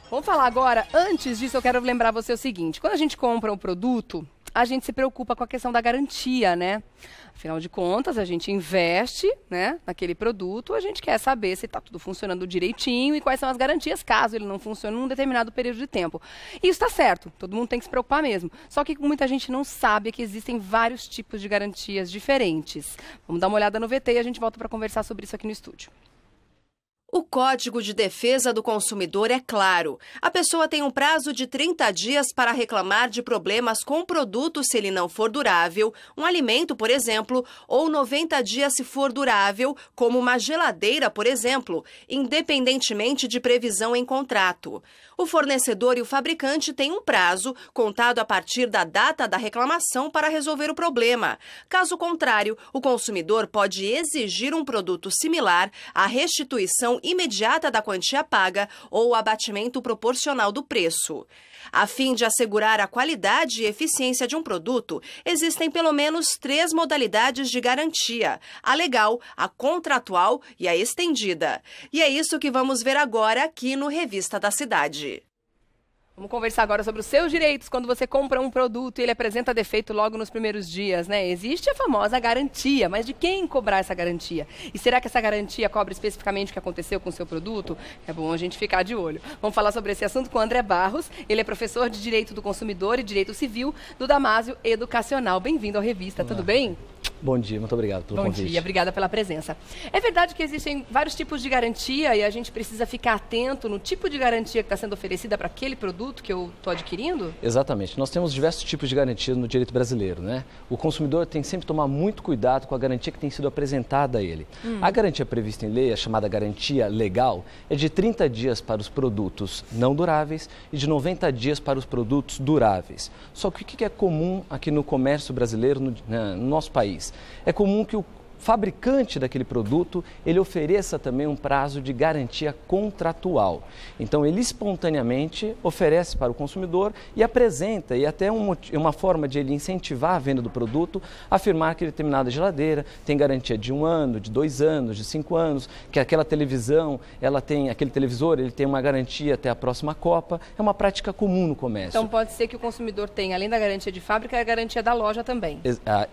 Vamos falar agora, antes disso eu quero lembrar você o seguinte, quando a gente compra um produto, a gente se preocupa com a questão da garantia, né? Afinal de contas, a gente investe, né, naquele produto, a gente quer saber se está tudo funcionando direitinho e quais são as garantias caso ele não funcione num determinado período de tempo. E isso está certo, todo mundo tem que se preocupar mesmo. Só que muita gente não sabe que existem vários tipos de garantias diferentes. Vamos dar uma olhada no VT e a gente volta para conversar sobre isso aqui no estúdio. O Código de Defesa do Consumidor é claro. A pessoa tem um prazo de 30 dias para reclamar de problemas com o produto se ele não for durável, um alimento, por exemplo, ou 90 dias se for durável, como uma geladeira, por exemplo, independentemente de previsão em contrato. O fornecedor e o fabricante têm um prazo, contado a partir da data da reclamação, para resolver o problema. Caso contrário, o consumidor pode exigir um produto similar, a restituição imediata da quantia paga ou o abatimento proporcional do preço. A fim de assegurar a qualidade e eficiência de um produto, existem pelo menos 3 modalidades de garantia: a legal, a contratual e a estendida. E é isso que vamos ver agora aqui no Revista da Cidade. Vamos conversar agora sobre os seus direitos quando você compra um produto e ele apresenta defeito logo nos primeiros dias, né? Existe a famosa garantia, mas de quem cobrar essa garantia? E será que essa garantia cobre especificamente o que aconteceu com o seu produto? É bom a gente ficar de olho. Vamos falar sobre esse assunto com o André Barros. Ele é professor de Direito do Consumidor e Direito Civil do Damásio Educacional. Bem-vindo ao Revista, tudo bem? Bom dia, muito obrigado pelo convite. Bom dia, obrigada pela presença. É verdade que existem vários tipos de garantia e a gente precisa ficar atento no tipo de garantia que está sendo oferecida para aquele produto que eu estou adquirindo? Exatamente. Nós temos diversos tipos de garantia no direito brasileiro, né? O consumidor tem que sempre tomar muito cuidado com a garantia que tem sido apresentada a ele. A garantia prevista em lei, a chamada garantia legal, é de 30 dias para os produtos não duráveis e de 90 dias para os produtos duráveis. Só que o que é comum aqui no comércio brasileiro, no nosso país? É comum que o fabricante daquele produto, ele ofereça também um prazo de garantia contratual. Então, ele espontaneamente oferece para o consumidor e apresenta, e até uma forma de ele incentivar a venda do produto, afirmar que determinada geladeira tem garantia de 1 ano, de 2 anos, de 5 anos, que aquela televisão, aquele televisor, ele tem uma garantia até a próxima Copa. É uma prática comum no comércio. Então, pode ser que o consumidor tenha, além da garantia de fábrica, a garantia da loja também.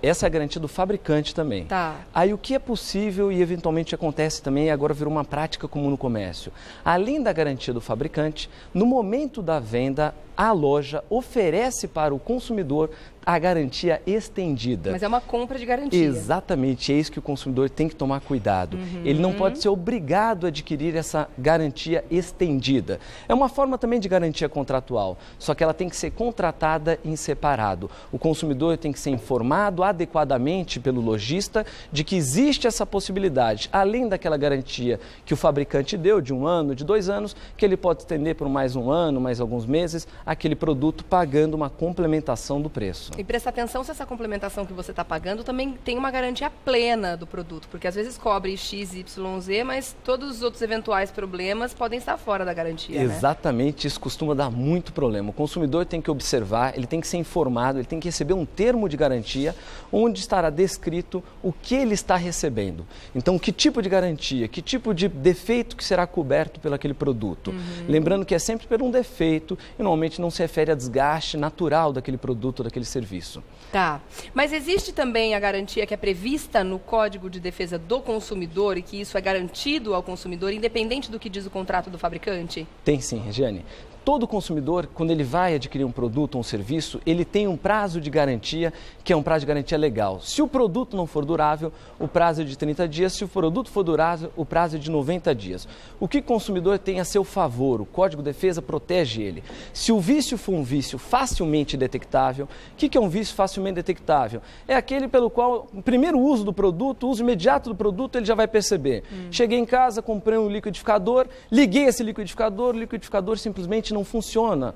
Essa é a garantia do fabricante também. Tá. Aí o que é possível e eventualmente acontece também, agora virou uma prática comum no comércio. Além da garantia do fabricante, no momento da venda, a loja oferece para o consumidor a garantia estendida. Mas é uma compra de garantia. Exatamente, é isso que o consumidor tem que tomar cuidado. Ele não pode ser obrigado a adquirir essa garantia estendida. É uma forma também de garantia contratual, só que ela tem que ser contratada em separado. O consumidor tem que ser informado adequadamente pelo lojista de que existe essa possibilidade, além daquela garantia que o fabricante deu de 1 ano, de 2 anos, que ele pode estender por mais 1 ano, mais alguns meses, aquele produto pagando uma complementação do preço. E presta atenção se essa complementação que você está pagando também tem uma garantia plena do produto, porque às vezes cobre X, Y, Z, mas todos os outros eventuais problemas podem estar fora da garantia, Exatamente, né? Isso costuma dar muito problema. O consumidor tem que observar, ele tem que ser informado, ele tem que receber um termo de garantia onde estará descrito o que ele está recebendo. Então, que tipo de garantia, que tipo de defeito que será coberto pelo aquele produto. Lembrando que é sempre por um defeito e normalmente não se refere a desgaste natural daquele produto, daquele serviço. Tá, mas existe também a garantia que é prevista no Código de Defesa do Consumidor e que isso é garantido ao consumidor, independente do que diz o contrato do fabricante? Tem sim, Regiane. Todo consumidor, quando ele vai adquirir um produto ou um serviço, ele tem um prazo de garantia, que é um prazo de garantia legal. Se o produto não for durável, o prazo é de 30 dias. Se o produto for durável, o prazo é de 90 dias. O que o consumidor tem a seu favor? O Código de Defesa protege ele. Se o vício for um vício facilmente detectável, o que é um vício facilmente detectável? É aquele pelo qual, o primeiro uso do produto, o uso imediato do produto, ele já vai perceber. Cheguei em casa, comprei um liquidificador, liguei esse liquidificador, o liquidificador simplesmente não funciona,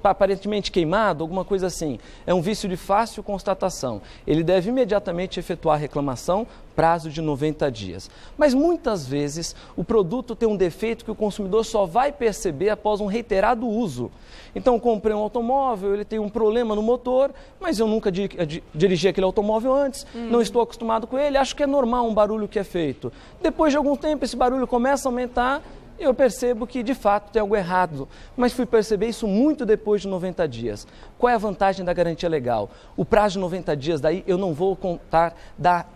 aparentemente queimado, alguma coisa assim. É um vício de fácil constatação. Ele deve imediatamente efetuar a reclamação, prazo de 90 dias. Mas muitas vezes o produto tem um defeito que o consumidor só vai perceber após um reiterado uso. Então, comprei um automóvel, ele tem um problema no motor, mas eu nunca dirigi aquele automóvel antes, não estou acostumado com ele, acho que é normal um barulho que é feito. Depois de algum tempo, esse barulho começa a aumentar, eu percebo que de fato tem algo errado, mas fui perceber isso muito depois de 90 dias. Qual é a vantagem da garantia legal? O prazo de 90 dias, daí eu não vou contar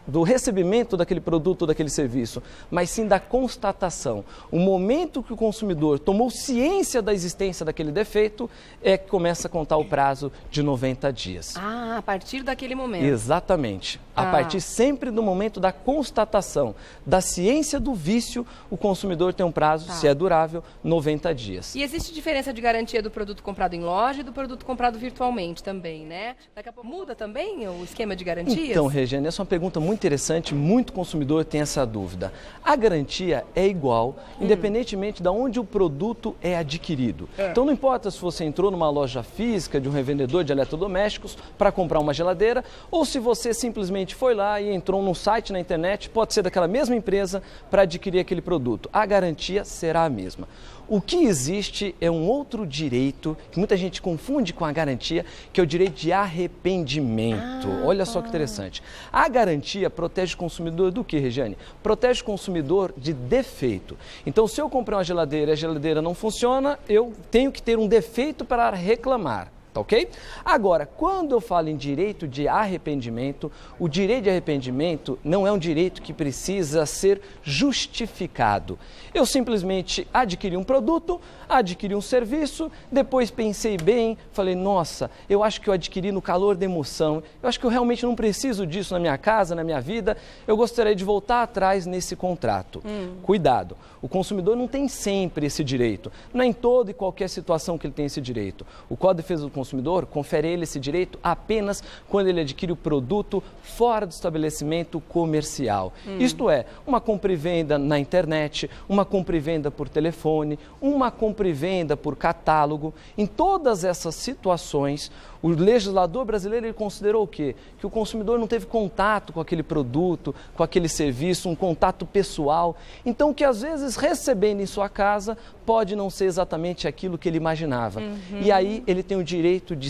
do recebimento daquele produto ou daquele serviço, mas sim da constatação. O momento que o consumidor tomou ciência da existência daquele defeito é que começa a contar o prazo de 90 dias. Ah, a partir daquele momento. Exatamente. A partir sempre do momento da constatação, da ciência do vício, o consumidor tem um prazo, se é durável, 90 dias. E existe diferença de garantia do produto comprado em loja e do produto comprado virtualmente também, né? Daqui a pouco muda também o esquema de garantias? Então, Regiane, essa é uma pergunta muito interessante, muito consumidor tem essa dúvida. A garantia é igual, independentemente de onde o produto é adquirido. Então, não importa se você entrou numa loja física de um revendedor de eletrodomésticos para comprar uma geladeira, ou se você simplesmente foi lá e entrou num site na internet, pode ser daquela mesma empresa para adquirir aquele produto. A garantia será a mesma. O que existe é um outro direito, que muita gente confunde com a garantia, que é o direito de arrependimento. Olha só que interessante. A garantia protege o consumidor do que, Regiane? Protege o consumidor de defeito. Então, se eu comprei uma geladeira e a geladeira não funciona, eu tenho que ter um defeito para reclamar. Tá ok? Agora, quando eu falo em direito de arrependimento, o direito de arrependimento não é um direito que precisa ser justificado. Eu simplesmente adquiri um produto, adquiri um serviço, depois pensei bem, falei, nossa, eu acho que eu adquiri no calor da emoção, eu acho que eu realmente não preciso disso na minha casa, na minha vida, eu gostaria de voltar atrás nesse contrato. Cuidado, o consumidor não tem sempre esse direito, não é em toda e qualquer situação que ele tem esse direito. O Código de Defesa do Consumidor confere a ele esse direito apenas quando ele adquire o produto fora do estabelecimento comercial. Isto é, uma compra e venda na internet, uma compra e venda por telefone, uma compra e venda por catálogo. Em todas essas situações, o legislador brasileiro ele considerou o quê? Que o consumidor não teve contato com aquele produto, com aquele serviço, um contato pessoal. Então, que às vezes recebendo em sua casa pode não ser exatamente aquilo que ele imaginava. E aí ele tem o direito de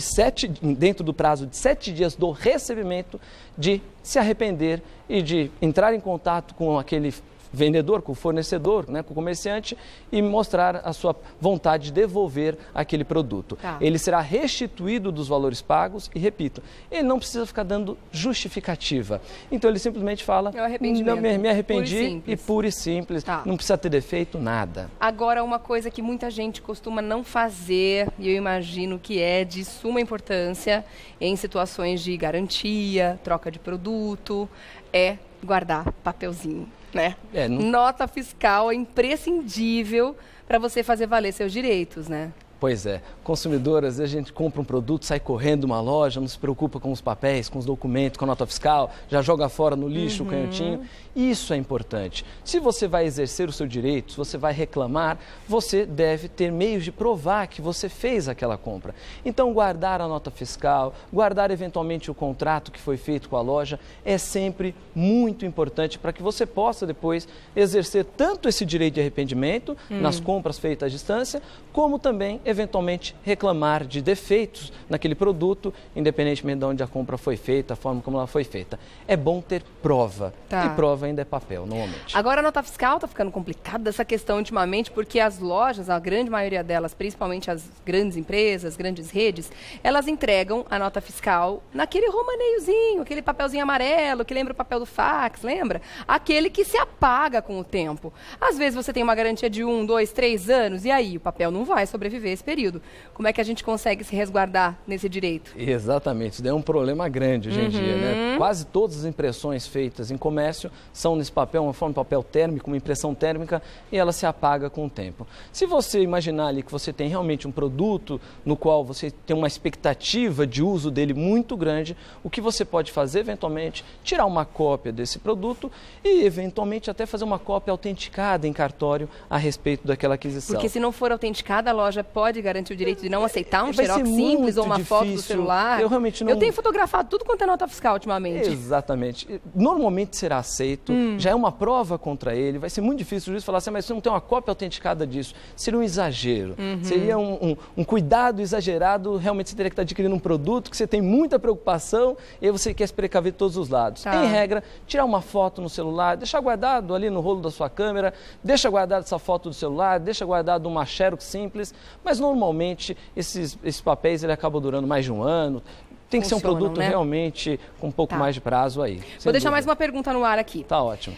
dentro do prazo de 7 dias do recebimento, de se arrepender e de entrar em contato com aquele vendedor, com o fornecedor, né, com o comerciante e mostrar a sua vontade de devolver aquele produto. Ele será restituído dos valores pagos e, repito, ele não precisa ficar dando justificativa. Então, ele simplesmente fala, me arrependi e pura e simples, não precisa ter defeito, nada. Agora, uma coisa que muita gente costuma não fazer, e eu imagino que é de suma importância em situações de garantia, troca de produto, é guardar papelzinho. Né? Nota fiscal é imprescindível para você fazer valer seus direitos, né? Pois é, consumidor, às vezes a gente compra um produto, sai correndo de uma loja, não se preocupa com os papéis, com os documentos, com a nota fiscal, já joga fora no lixo o canhotinho. Isso é importante. Se você vai exercer o seu direito, se você vai reclamar, você deve ter meios de provar que você fez aquela compra. Então, guardar a nota fiscal, guardar eventualmente o contrato que foi feito com a loja, é sempre muito importante para que você possa depois exercer tanto esse direito de arrependimento nas compras feitas à distância, como também eventualmente reclamar de defeitos naquele produto, independentemente de onde a compra foi feita, a forma como ela foi feita. É bom ter prova, e prova ainda é papel, normalmente. Agora a nota fiscal está ficando complicada essa questão ultimamente, porque as lojas, a grande maioria delas, principalmente as grandes empresas, grandes redes, elas entregam a nota fiscal naquele romaneiozinho, aquele papelzinho amarelo, que lembra o papel do fax, lembra? Aquele que se apaga com o tempo. Às vezes você tem uma garantia de 1, 2, 3 anos, e aí o papel não vai sobreviver esse período. Como é que a gente consegue se resguardar nesse direito? Exatamente, isso daí é um problema grande hoje em dia, né? Quase todas as impressões feitas em comércio são nesse papel, uma forma de papel térmico, uma impressão térmica, e ela se apaga com o tempo. Se você imaginar ali que você tem realmente um produto no qual você tem uma expectativa de uso dele muito grande, o que você pode fazer, eventualmente, tirar uma cópia desse produto e, eventualmente, até fazer uma cópia autenticada em cartório a respeito daquela aquisição. Porque se não for autenticada, a loja pode pode garantir o direito de não aceitar um xerox simples ou uma foto do celular? Eu realmente não... Eu tenho fotografado tudo quanto é nota fiscal ultimamente. Exatamente. Normalmente será aceito, já é uma prova contra ele, vai ser muito difícil o juiz falar assim, mas você não tem uma cópia autenticada disso. Seria um exagero, seria um cuidado exagerado, realmente você teria que estar adquirindo um produto que você tem muita preocupação e aí você quer se precaver de todos os lados. Em regra, tirar uma foto no celular, deixar guardado ali no rolo da sua câmera, deixa guardado essa foto do celular, deixa guardado uma xerox simples, mas normalmente esses papéis ele acabam durando mais de um ano. Tem que ser um produto realmente com um pouco mais de prazo aí. Vou deixar mais uma pergunta no ar aqui. Tá ótimo.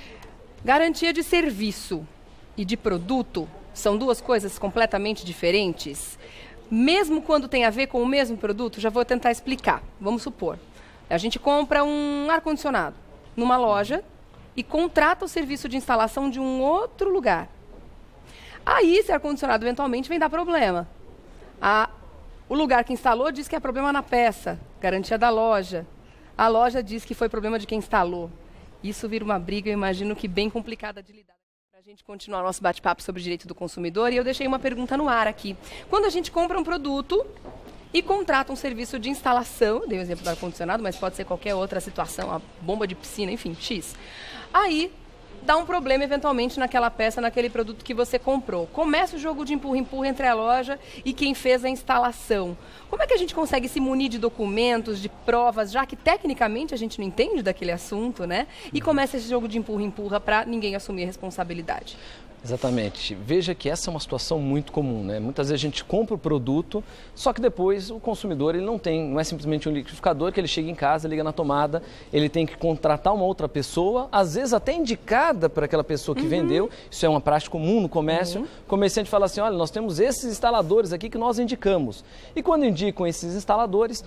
Garantia de serviço e de produto são duas coisas completamente diferentes? Mesmo quando tem a ver com o mesmo produto, já vou tentar explicar. Vamos supor, a gente compra um ar-condicionado numa loja e contrata o serviço de instalação de um outro lugar. Aí, esse ar-condicionado eventualmente vem dar problema. O lugar que instalou diz que é problema na peça, garantia da loja. A loja diz que foi problema de quem instalou. Isso vira uma briga, eu imagino que bem complicada de lidar. Para a gente continuar nosso bate-papo sobre o direito do consumidor, e eu deixei uma pergunta no ar aqui. Quando a gente compra um produto e contrata um serviço de instalação, dei o exemplo do ar-condicionado, mas pode ser qualquer outra situação, uma bomba de piscina, enfim, X. Aí dá um problema eventualmente naquela peça, naquele produto que você comprou. Começa o jogo de empurra-empurra entre a loja e quem fez a instalação. Como é que a gente consegue se munir de documentos, de provas, já que tecnicamente a gente não entende daquele assunto, né? E começa esse jogo de empurra-empurra para ninguém assumir a responsabilidade. Exatamente. Veja que essa é uma situação muito comum, né? Muitas vezes a gente compra o produto, só que depois o consumidor ele não é simplesmente um liquidificador que ele chega em casa, liga na tomada, ele tem que contratar uma outra pessoa, às vezes até indicada para aquela pessoa que vendeu. Isso é uma prática comum no comércio. O comerciante fala assim, olha, nós temos esses instaladores aqui que nós indicamos. E quando indicam esses instaladores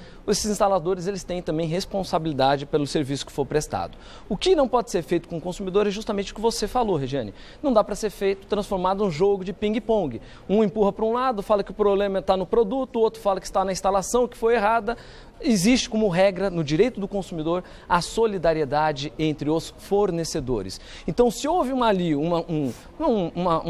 eles têm também responsabilidade pelo serviço que for prestado. O que não pode ser feito com o consumidor é justamente o que você falou, Regiane. Não dá para ser transformado num jogo de ping-pong. Um empurra para um lado, fala que o problema está no produto, o outro fala que está na instalação, que foi errada. Existe como regra no direito do consumidor a solidariedade entre os fornecedores. Então, se houve uma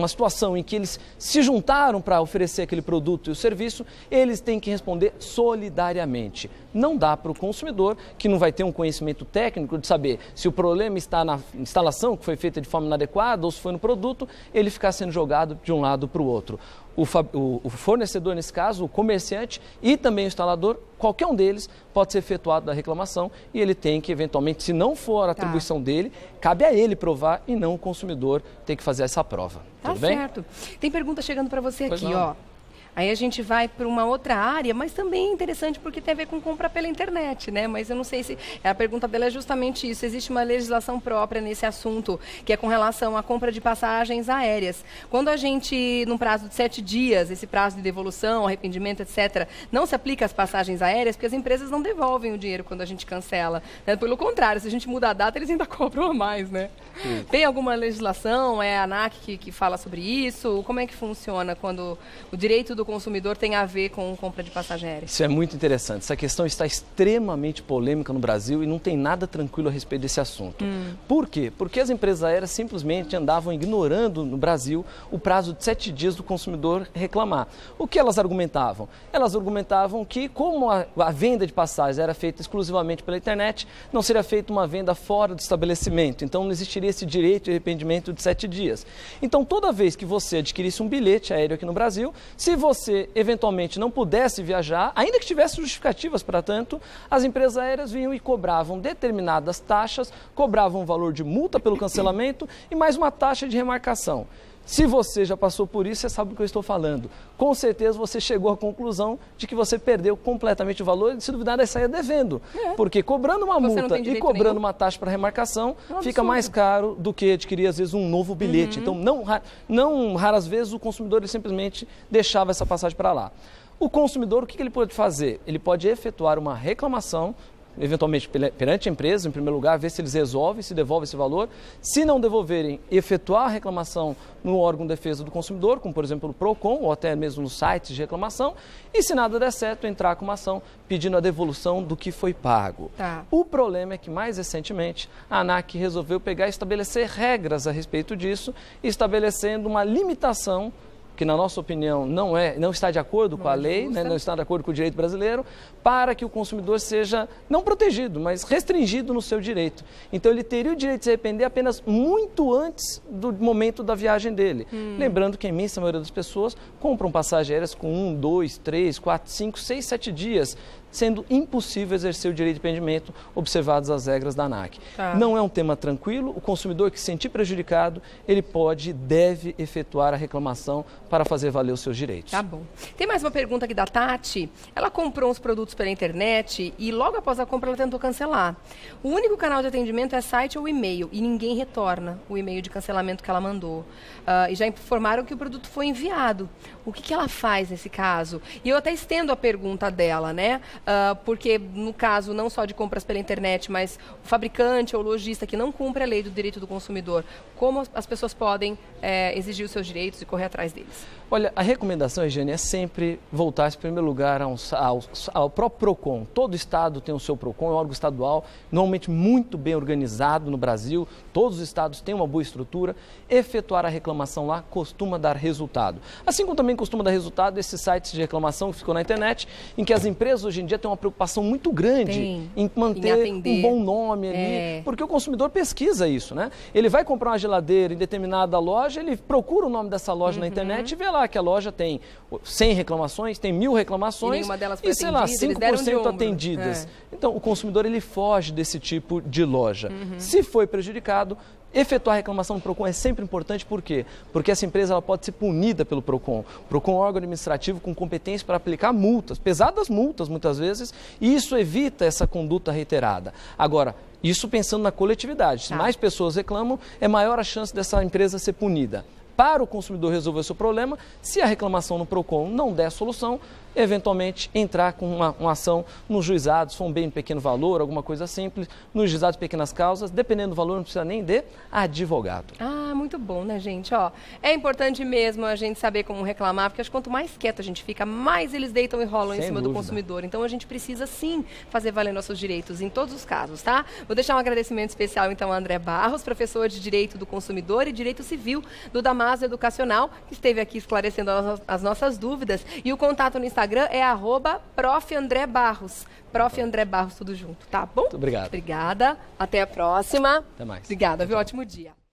situação em que eles se juntaram para oferecer aquele produto e o serviço, eles têm que responder solidariamente. Não dá para o consumidor, que não vai ter um conhecimento técnico de saber se o problema está na instalação, que foi feita de forma inadequada, ou se foi no produto, ele ficar sendo jogado de um lado para o outro. O fornecedor, nesse caso, o comerciante e também o instalador, qualquer um deles pode ser efetuado da reclamação e ele tem que, eventualmente, se não for a atribuição dele, cabe a ele provar e não o consumidor ter que fazer essa prova. Tudo bem? Certo. Tem pergunta chegando para você aqui, ó. Aí a gente vai para uma outra área, mas também é interessante porque tem a ver com compra pela internet, né? Mas eu não sei se... A pergunta dela é justamente isso. Existe uma legislação própria nesse assunto, que é com relação à compra de passagens aéreas. Quando a gente, num prazo de 7 dias, esse prazo de devolução, arrependimento, etc., não se aplica às passagens aéreas, porque as empresas não devolvem o dinheiro quando a gente cancela. Né? Pelo contrário, se a gente muda a data, eles ainda cobram a mais, né? Tem alguma legislação? É a ANAC que fala sobre isso? Como é que funciona quando o direito do consumidor tem a ver com compra de passagem aérea? Isso é muito interessante. Essa questão está extremamente polêmica no Brasil e não tem nada tranquilo a respeito desse assunto. Por quê? Porque as empresas aéreas simplesmente andavam ignorando no Brasil o prazo de 7 dias do consumidor reclamar. O que elas argumentavam? Elas argumentavam que, como a venda de passagens era feita exclusivamente pela internet, não seria feita uma venda fora do estabelecimento. Então, não existiria esse direito de arrependimento de 7 dias. Então, toda vez que você adquirisse um bilhete aéreo aqui no Brasil, se você eventualmente não pudesse viajar, ainda que tivesse justificativas para tanto, as empresas aéreas vinham e cobravam determinadas taxas, cobravam um valor de multa pelo cancelamento e mais uma taxa de remarcação. Se você já passou por isso, você sabe do que eu estou falando. Com certeza você chegou à conclusão de que você perdeu completamente o valor e, se duvidar, vai sair devendo. Porque cobrando uma multa e cobrando uma taxa para remarcação, fica mais caro do que adquirir, às vezes, um novo bilhete. Então, não raras vezes, o consumidor ele simplesmente deixava essa passagem para lá. O consumidor, o que ele pode fazer? Ele pode efetuar uma reclamação, eventualmente perante a empresa, em primeiro lugar, ver se eles resolvem, se devolvem esse valor. Se não devolverem, efetuar a reclamação no órgão de defesa do consumidor, como por exemplo o PROCON, ou até mesmo nos sites de reclamação, e se nada der certo, entrar com uma ação pedindo a devolução do que foi pago. O problema é que, mais recentemente, a ANAC resolveu pegar e estabelecer regras a respeito disso, estabelecendo uma limitação que na nossa opinião não está de acordo com a lei, né, não está de acordo com o direito brasileiro, para que o consumidor seja não protegido, mas restringido no seu direito. Então ele teria o direito de se arrepender apenas muito antes do momento da viagem dele. Lembrando que a imensa maioria das pessoas compram passagens aéreas com 1, 2, 3, 4, 5, 6, 7 dias, sendo impossível exercer o direito de impedimento, observadas as regras da ANAC. Não é um tema tranquilo, o consumidor que se sentir prejudicado, ele pode e deve efetuar a reclamação para fazer valer os seus direitos. Tá bom. Tem mais uma pergunta aqui da Tati. Ela comprou uns produtos pela internet e logo após a compra ela tentou cancelar. O único canal de atendimento é site ou e-mail e ninguém retorna o e-mail de cancelamento que ela mandou. E já informaram que o produto foi enviado. O que ela faz nesse caso? E eu até estendo a pergunta dela, né? Porque no caso não só de compras pela internet, mas o fabricante ou o lojista que não cumpre a lei do direito do consumidor, como as pessoas podem exigir os seus direitos e correr atrás deles? Olha, a recomendação, Eugênia, é sempre voltar-se, em primeiro lugar, ao próprio PROCON. Todo estado tem o seu PROCON, é um órgão estadual, normalmente muito bem organizado no Brasil, todos os estados têm uma boa estrutura, efetuar a reclamação lá costuma dar resultado. Assim como também costuma dar resultado esses sites de reclamação que ficou na internet, em que as empresas hoje em dia têm uma preocupação muito grande em manter um bom nome ali, porque o consumidor pesquisa isso, né? Ele vai comprar uma geladeira em determinada loja, ele procura o nome dessa loja na internet e vê lá que a loja tem 100 reclamações, tem 1000 reclamações e, sei lá, 5% atendidas. Então, o consumidor ele foge desse tipo de loja. Se foi prejudicado, efetuar a reclamação no PROCON é sempre importante, por quê? Porque essa empresa ela pode ser punida pelo PROCON. O PROCON é um órgão administrativo com competência para aplicar multas, pesadas multas muitas vezes, e isso evita essa conduta reiterada. Agora, isso pensando na coletividade, se mais pessoas reclamam, é maior a chance dessa empresa ser punida. Para o consumidor resolver o seu problema, se a reclamação no PROCON não der solução, eventualmente entrar com uma ação nos juizados, se for um bem de pequeno valor, alguma coisa simples, nos juizados de pequenas causas, dependendo do valor, não precisa nem de advogado. Muito bom, né, gente? É importante mesmo a gente saber como reclamar, porque acho que quanto mais quieto a gente fica, mais eles deitam e rolam em cima do consumidor. Então a gente precisa sim fazer valer nossos direitos em todos os casos, tá? Vou deixar um agradecimento especial então a André Barros, professor de Direito do Consumidor e Direito Civil do Damásio Educacional, que esteve aqui esclarecendo as nossas dúvidas. E o contato no Instagram é @profandrebarros. Prof. André Barros, tudo junto, tá bom? Muito obrigado. Obrigada. Até a próxima. Até mais. Obrigada, viu? Ótimo dia.